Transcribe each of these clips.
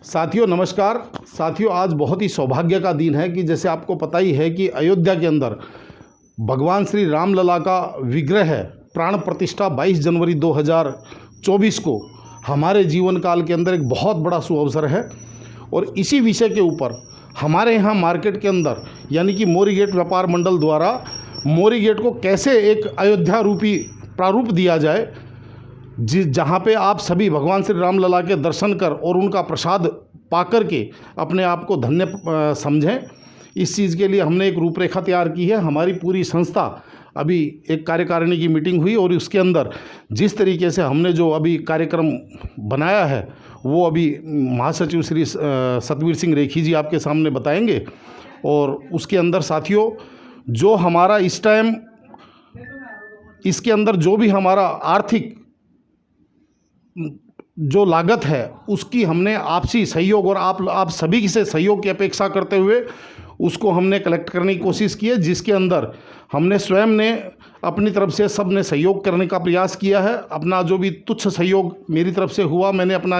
साथियों नमस्कार। साथियों आज बहुत ही सौभाग्य का दिन है कि जैसे आपको पता ही है कि अयोध्या के अंदर भगवान श्री राम लला का विग्रह है प्राण प्रतिष्ठा 22 जनवरी 2024 को हमारे जीवन काल के अंदर एक बहुत बड़ा सुअवसर है। और इसी विषय के ऊपर हमारे यहाँ मार्केट के अंदर यानी कि मोरी गेट व्यापार मंडल द्वारा मोरी गेट को कैसे एक अयोध्या रूपी प्रारूप दिया जाए, जहाँ पे आप सभी भगवान श्री राम लला के दर्शन कर और उनका प्रसाद पा कर के अपने आप को धन्य समझें। इस चीज़ के लिए हमने एक रूपरेखा तैयार की है। हमारी पूरी संस्था अभी एक कार्यकारिणी की मीटिंग हुई और उसके अंदर जिस तरीके से हमने जो अभी कार्यक्रम बनाया है वो अभी महासचिव श्री सतवीर सिंह रेखी जी आपके सामने बताएंगे। और उसके अंदर साथियों जो हमारा इस टाइम इसके अंदर जो भी हमारा आर्थिक जो लागत है उसकी हमने आपसी सहयोग और आप सभी से सहयोग की अपेक्षा करते हुए उसको हमने कलेक्ट करने की कोशिश की है, जिसके अंदर हमने स्वयं ने अपनी तरफ से सब ने सहयोग करने का प्रयास किया है। अपना जो भी तुच्छ सहयोग मेरी तरफ से हुआ, मैंने अपना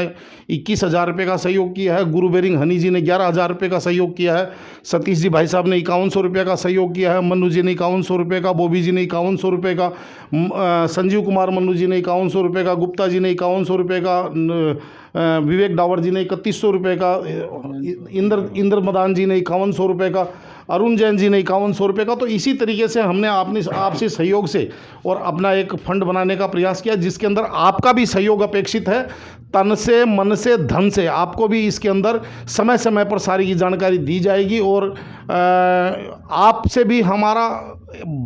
21,000 रुपये का सहयोग किया है। गुरु बेरिंग हनी जी ने 11,000 रुपये का सहयोग किया है। सतीश जी भाई साहब ने 5100 रुपये का सहयोग किया है। मन्नू जी ने 5100 रुपये का, बॉबी जी ने 5100 रुपये का, संजीव कुमार मन्नू जी ने 5100 रुपये का, गुप्ता जी ने 5100 रुपये का, विवेक डावर जी ने 3100 रुपये का, इंद्र मदान जी ने 5100 रुपये का, अरुण जैन जी ने 5100 रुपये का। तो इसी तरीके से हमने आपसे सहयोग से और अपना एक फंड बनाने का प्रयास किया, जिसके अंदर आपका भी सहयोग अपेक्षित है। तन से, मन से, धन से आपको भी इसके अंदर समय समय पर सारी की जानकारी दी जाएगी। और आपसे भी हमारा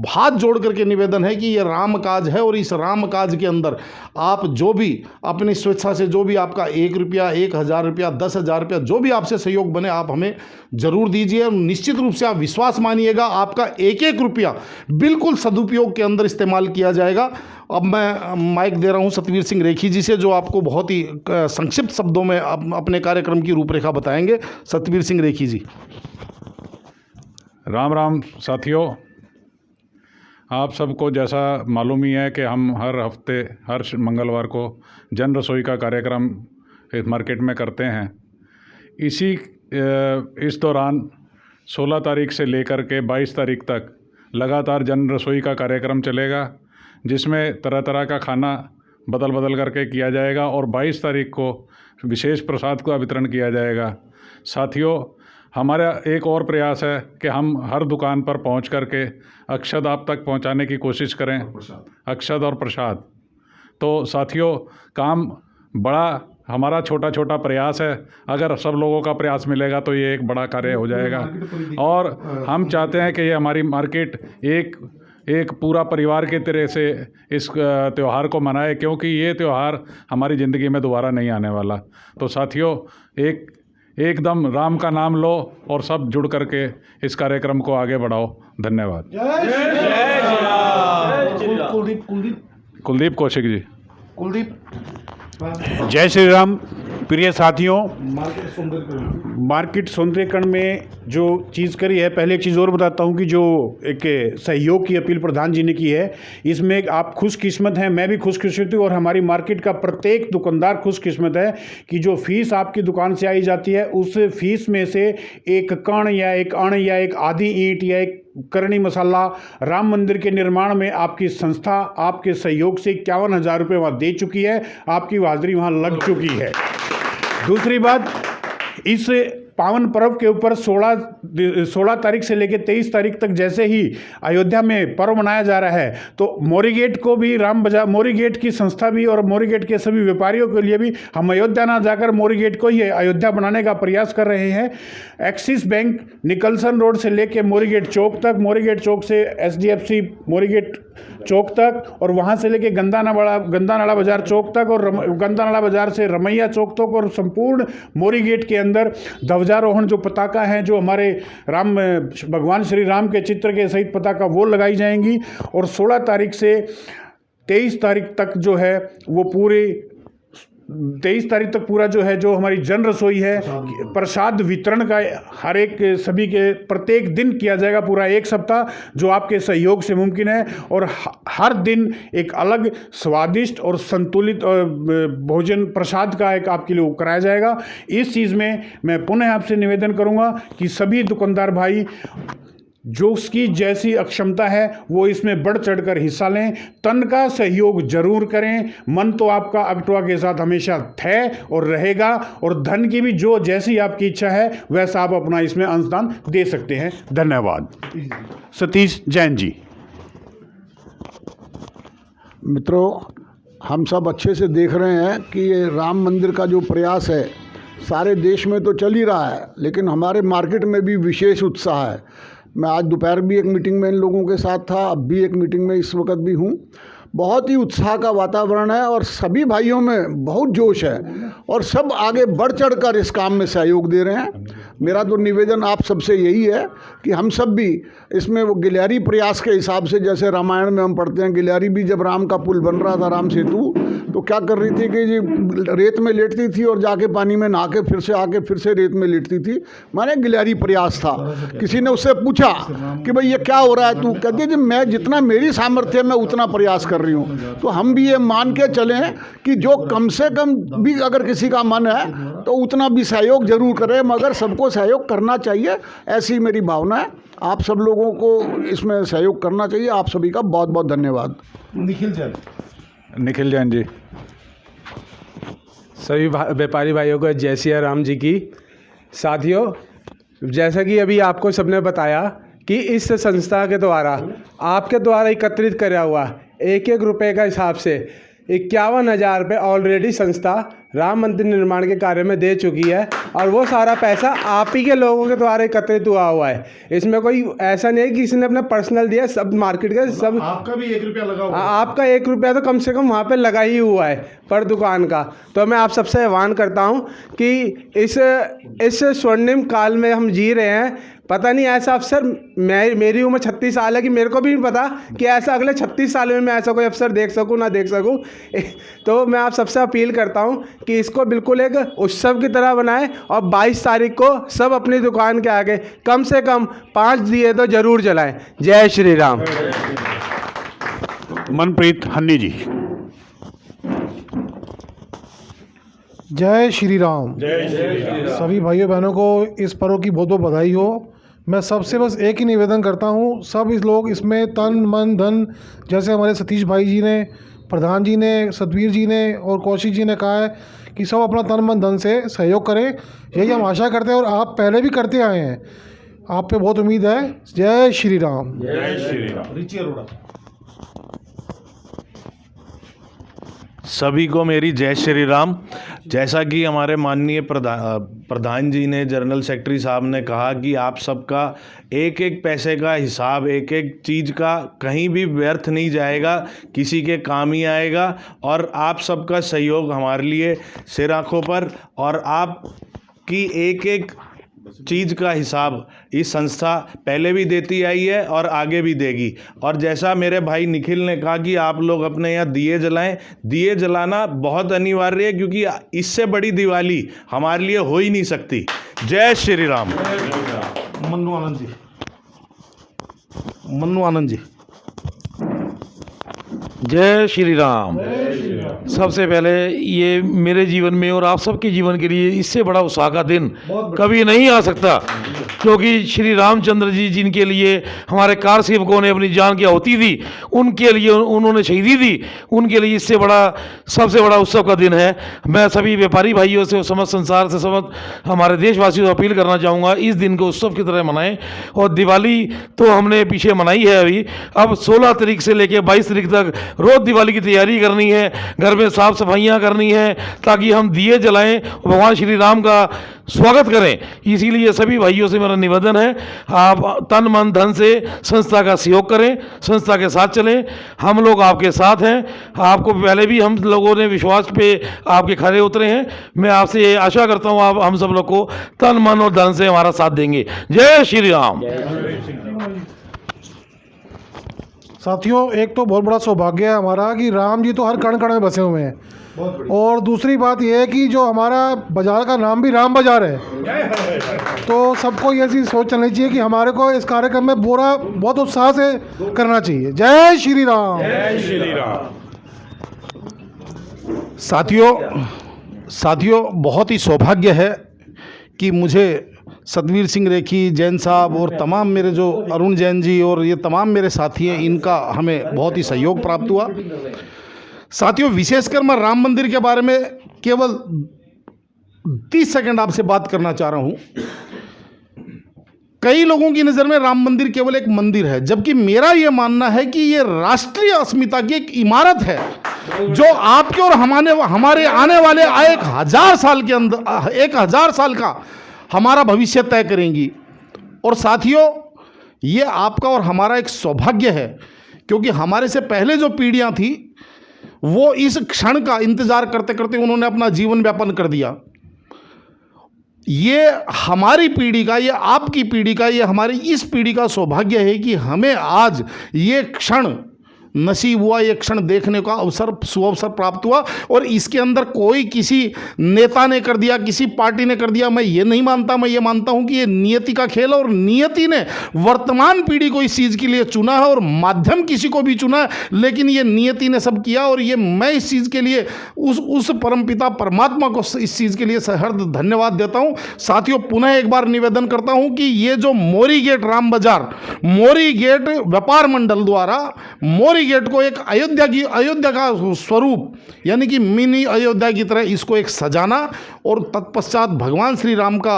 हाथ जोड़ करके निवेदन है कि ये राम काज है और इस राम काज के अंदर आप जो भी अपनी स्वेच्छा से जो भी आपका 1 रुपया, 1,000 रुपया, 10,000 रुपया जो भी आपसे सहयोग बने आप हमें ज़रूर दीजिए। निश्चित रूप से आप विश्वास मानिएगा आपका एक एक रुपया बिल्कुल सदुपयोग के अंदर इस्तेमाल किया जाएगा। अब मैं माइक दे रहा हूं सतवीर सिंह रेखी जी से, जो आपको बहुत ही संक्षिप्त शब्दों में अपने कार्यक्रम की रूपरेखा बताएंगे। सतवीर सिंह रेखी जी। राम राम साथियों, आप सबको जैसा मालूम ही है कि हम हर हफ्ते हर मंगलवार को जन रसोई का कार्यक्रम इस मार्केट में करते हैं। इस दौरान 16 तारीख से लेकर के 22 तारीख तक लगातार जन रसोई का कार्यक्रम चलेगा, जिसमें तरह तरह का खाना बदल बदल करके किया जाएगा और 22 तारीख को विशेष प्रसाद का वितरण किया जाएगा। साथियों, हमारा एक और प्रयास है कि हम हर दुकान पर पहुंच करके अक्षत आप तक पहुंचाने की कोशिश करें, अक्षत और प्रसाद। तो साथियों, काम बड़ा हमारा छोटा छोटा प्रयास है। अगर सब लोगों का प्रयास मिलेगा तो ये एक बड़ा कार्य हो जाएगा। और हम चाहते हैं कि ये हमारी मार्केट एक पूरा परिवार के तरह से इस त्यौहार को मनाए, क्योंकि ये त्यौहार हमारी ज़िंदगी में दोबारा नहीं आने वाला। तो साथियों, एकदम राम का नाम लो और सब जुड़ करके इस कार्यक्रम को आगे बढ़ाओ। धन्यवाद। कुलदीप कौशिक जी। कुलदीप। जय श्री राम। प्रिय साथियों, मार्केट सौंदर्यकरण में जो चीज़ करी है, पहले एक चीज़ और बताता हूँ कि जो एक सहयोग की अपील प्रधान जी ने की है, इसमें आप खुशकिस्मत हैं, मैं भी खुशकिस्मत हूँ और हमारी मार्केट का प्रत्येक दुकानदार खुशकिस्मत है कि जो फीस आपकी दुकान से आई जाती है उस फीस में से एक कण या एक अण या एक आधी ईंट या एक करणी मसाला राम मंदिर के निर्माण में आपकी संस्था आपके सहयोग से 51,000 रुपये वहाँ दे चुकी है। आपकी हाजिरी वहाँ लग चुकी है। दूसरी बात, इस पावन पर्व के ऊपर 16 तारीख से लेकर 23 तारीख तक जैसे ही अयोध्या में पर्व मनाया जा रहा है, तो मोरी गेट को भी मोरी गेट की संस्था भी और मोरी गेट के सभी व्यापारियों के लिए भी हम अयोध्या ना जाकर मोरी गेट को ही अयोध्या बनाने का प्रयास कर रहे हैं। एक्सिस बैंक निकलसन रोड से लेकर मोरी गेट चौक तक, मोरी गेट चौक से SDFC मोरी गेट चौक तक, और वहाँ से लेके गंदा नाला बाजार चौक तक, और गंदा नाला बाजार से रमैया चौक तक, और संपूर्ण मोरी गेट के अंदर ध्वजारोहण जो पताका हैं जो हमारे भगवान श्री राम के चित्र के सहित पताका वो लगाई जाएंगी। और 16 तारीख से 23 तारीख तक जो है वो पूरी 23 तारीख तक पूरा जो है, जो हमारी जन रसोई है, प्रसाद वितरण का हर एक सभी के प्रत्येक दिन किया जाएगा, पूरा एक सप्ताह, जो आपके सहयोग से मुमकिन है। और हर दिन एक अलग स्वादिष्ट और संतुलित भोजन प्रसाद का एक आपके लिए कराया जाएगा। इस चीज़ में मैं पुनः आपसे निवेदन करूंगा कि सभी दुकानदार भाई जो उसकी जैसी अक्षमता है वो इसमें बढ़ चढ़कर हिस्सा लें, तन का सहयोग जरूर करें। मन तो आपका अगटवा के साथ हमेशा है और रहेगा, और धन की भी जो जैसी आपकी इच्छा है वैसा आप अपना इसमें अंशदान दे सकते हैं। धन्यवाद। सतीश जैन जी। मित्रों, हम सब अच्छे से देख रहे हैं कि ये राम मंदिर का जो प्रयास है सारे देश में तो चल ही रहा है, लेकिन हमारे मार्केट में भी विशेष उत्साह है। मैं आज दोपहर भी एक मीटिंग में इन लोगों के साथ था, अब भी एक मीटिंग में इस वक्त भी हूँ। बहुत ही उत्साह का वातावरण है और सभी भाइयों में बहुत जोश है और सब आगे बढ़ चढ़कर इस काम में सहयोग दे रहे हैं। मेरा तो निवेदन आप सबसे यही है कि हम सब भी इसमें वो गिलहरी प्रयास के हिसाब से, जैसे रामायण में हम पढ़ते हैं, गिलहरी भी जब राम का पुल बन रहा था, राम सेतु, तो क्या कर रही थी कि जी रेत में लेटती थी और जाके पानी में नहा के फिर से आके फिर से रेत में लेटती थी, माने गिलहरी प्रयास था। किसी ने उससे पूछा कि भाई ये क्या हो रहा है, तू कहती थी मैं जितना मेरी सामर्थ्य है मैं उतना प्रयास कर रही हूँ। तो हम भी ये मान के चलें कि जो कम से कम भी अगर किसी का मन है तो उतना भी सहयोग जरूर करें, मगर सबको सहयोग करना चाहिए, ऐसी मेरी भावना है। आप सब लोगों को इसमें सहयोग करना चाहिए। आप सभी का बहुत बहुत धन्यवाद। निखिल जैन जी। सभी व्यापारी भाइयों को जय सिया राम जी की। साथियों, जैसा कि अभी आपको सबने बताया कि इस संस्था के द्वारा आपके द्वारा एकत्रित करा हुआ एक एक रुपए का हिसाब से 51,000 रुपये ऑलरेडी संस्था राम मंदिर निर्माण के कार्य में दे चुकी है, और वो सारा पैसा आप ही के लोगों के द्वारा एकत्रित हुआ है। इसमें कोई ऐसा नहीं है कि किसी ने अपना पर्सनल दिया, सब मार्केट का सब। आपका भी 1 रुपया लगा हुआ है। आपका 1 रुपया तो कम से कम वहाँ पे लगा ही हुआ है पर दुकान का। तो मैं आप सबसे आह्वान करता हूँ कि इस स्वर्णिम काल में हम जी रहे हैं, पता नहीं ऐसा अवसर, मेरी उम्र 36 साल है कि मेरे को भी नहीं पता कि ऐसा अगले 36 साल में मैं ऐसा कोई अवसर देख सकूं ना देख सकूं। तो मैं आप सबसे अपील करता हूं कि इसको बिल्कुल एक उत्सव की तरह बनाएं, और 22 तारीख को सब अपनी दुकान के आगे कम से कम 5 दिए तो जरूर जलाएं। जय श्री राम। मनप्रीत हन्नी जी। जय श्री राम। सभी भाइयों बहनों को इस पर्व की बहुत बहुत बधाई हो। मैं सबसे बस एक ही निवेदन करता हूँ, सब इस लोग इसमें तन मन धन, जैसे हमारे सतीश भाई जी ने, प्रधान जी ने, सतवीर जी ने और कौशिक जी ने कहा है कि सब अपना तन मन धन से सहयोग करें। यही हम आशा करते हैं और आप पहले भी करते आए हैं। आप पे बहुत उम्मीद है। जय श्री राम। जय श्री राम। रिची अरोड़ा। सभी को मेरी जय श्री राम। जैसा कि हमारे माननीय प्रधान जी ने, जनरल सेक्रेटरी साहब ने कहा कि आप सबका एक एक पैसे का हिसाब, एक एक चीज़ का कहीं भी व्यर्थ नहीं जाएगा, किसी के काम ही आएगा, और आप सबका सहयोग हमारे लिए सिर आँखों पर, और आप की एक एक चीज़ का हिसाब इस संस्था पहले भी देती आई है और आगे भी देगी। और जैसा मेरे भाई निखिल ने कहा कि आप लोग अपने यहाँ दिए जलाएं, दिए जलाना बहुत अनिवार्य है, क्योंकि इससे बड़ी दिवाली हमारे लिए हो ही नहीं सकती। जय श्री राम। मन्नू आनंद जी। मन्नू आनंद जी। जय श्री राम। सबसे पहले ये मेरे जीवन में और आप सबके जीवन के लिए इससे बड़ा उत्साह का दिन कभी नहीं आ सकता, क्योंकि श्री रामचंद्र जी जिनके लिए हमारे कार सेवकों ने अपनी जान की आहुति दी, उनके लिए उन्होंने शहीदी दी, उनके लिए इससे बड़ा सबसे बड़ा उत्सव का दिन है। मैं सभी व्यापारी भाइयों से, समस्त संसार से, समस्त हमारे देशवासियों से अपील करना चाहूँगा, इस दिन को उत्सव की तरह मनाएं। और दिवाली तो हमने पीछे मनाई है, अभी अब 16 तारीख से लेकर 22 तारीख तक रोज़ दिवाली की तैयारी करनी है, घर में साफ सफाइयाँ करनी है, ताकि हम दिए जलाएं, भगवान श्री राम का स्वागत करें। इसीलिए सभी भाइयों से मेरा निवेदन है, आप तन मन धन से संस्था का सहयोग करें, संस्था के साथ चलें। हम लोग आपके साथ हैं, आपको पहले भी हम लोगों ने विश्वास पे आपके खड़े उतरे हैं। मैं आपसे ये आशा करता हूँ आप हम सब लोग को तन मन और धन से हमारा साथ देंगे। जय श्री राम। साथियों, एक तो बहुत बड़ा सौभाग्य है हमारा कि राम जी तो हर कण कण में बसे हुए हैं, और दूसरी बात यह है कि जो हमारा बाज़ार का नाम भी राम बाज़ार है, तो सबको ये चीज़ सोच चलनी चाहिए कि हमारे को इस कार्यक्रम में बहुत उत्साह से करना चाहिए। जय श्री राम। जय श्री राम। साथियों बहुत ही सौभाग्य है कि मुझे सतवीर सिंह रेखी, जैन साहब और तमाम मेरे जो अरुण जैन जी और ये तमाम मेरे साथी हैं, इनका हमें बहुत ही सहयोग प्राप्त हुआ। साथियों, विशेषकर मैं राम मंदिर के बारे में केवल 30 सेकंड आपसे बात करना चाह रहा हूँ। कई लोगों की नज़र में राम मंदिर केवल एक मंदिर है, जबकि मेरा ये मानना है कि ये राष्ट्रीय अस्मिता की एक इमारत है जो आपके और हमारे आने वाले 1000 साल के अंदर 1000 साल का हमारा भविष्य तय करेंगी। और साथियों, ये आपका और हमारा एक सौभाग्य है, क्योंकि हमारे से पहले जो पीढ़ियां थी वो इस क्षण का इंतजार करते करते उन्होंने अपना जीवन व्यापन कर दिया। ये हमारी पीढ़ी का, ये आपकी पीढ़ी का, ये हमारी इस पीढ़ी का सौभाग्य है कि हमें आज ये क्षण नसीब हुआ, ये क्षण देखने का सुअवसर प्राप्त हुआ। और इसके अंदर कोई किसी नेता ने कर दिया, किसी पार्टी ने कर दिया, मैं ये नहीं मानता। मैं ये मानता हूँ कि ये नियति का खेल है, और नियति ने वर्तमान पीढ़ी को इस चीज़ के लिए चुना है और माध्यम किसी को भी चुना है, लेकिन ये नियति ने सब किया। और ये मैं इस चीज़ के लिए उस परमपिता परमात्मा को इस चीज़ के लिए सहर्ष धन्यवाद देता हूँ। साथियों, पुनः एक बार निवेदन करता हूँ कि ये जो मोरी गेट राम बाजार, मोरी गेट व्यापार मंडल द्वारा मोरी गेट को एक अयोध्या का स्वरूप, यानी कि मिनी अयोध्या की तरह इसको एक सजाना, और तत्पश्चात भगवान श्री राम का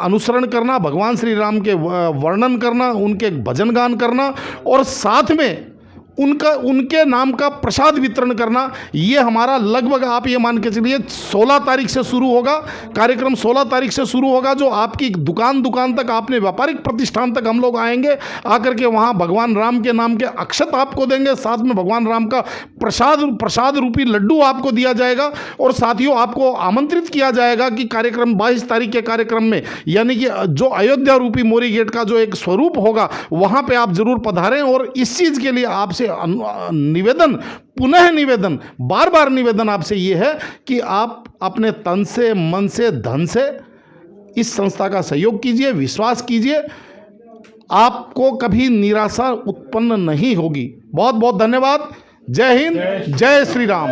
अनुसरण करना, भगवान श्री राम के वर्णन करना, उनके भजन गान करना, और साथ में उनके नाम का प्रसाद वितरण करना। ये हमारा लगभग आप ये मान के चलिए 16 तारीख से शुरू होगा कार्यक्रम। 16 तारीख से शुरू होगा, जो आपकी दुकान तक, आपने व्यापारिक प्रतिष्ठान तक हम लोग आएंगे, आकर के वहाँ भगवान राम के नाम के अक्षत आपको देंगे, साथ में भगवान राम का प्रसाद रूपी लड्डू आपको दिया जाएगा। और साथियों, आपको आमंत्रित किया जाएगा कि कार्यक्रम 22 तारीख के कार्यक्रम में, यानी कि जो अयोध्या रूपी मोरी गेट का जो एक स्वरूप होगा, वहाँ पर आप जरूर पधारें। और इस चीज़ के लिए आपसे निवेदन, पुनः निवेदन, बार बार निवेदन आपसे ये है कि आप अपने तन से, मन से, धन से इस संस्था का सहयोग कीजिए। विश्वास कीजिए, आपको कभी निराशा उत्पन्न नहीं होगी। बहुत बहुत धन्यवाद। जय हिंद, जय श्री राम।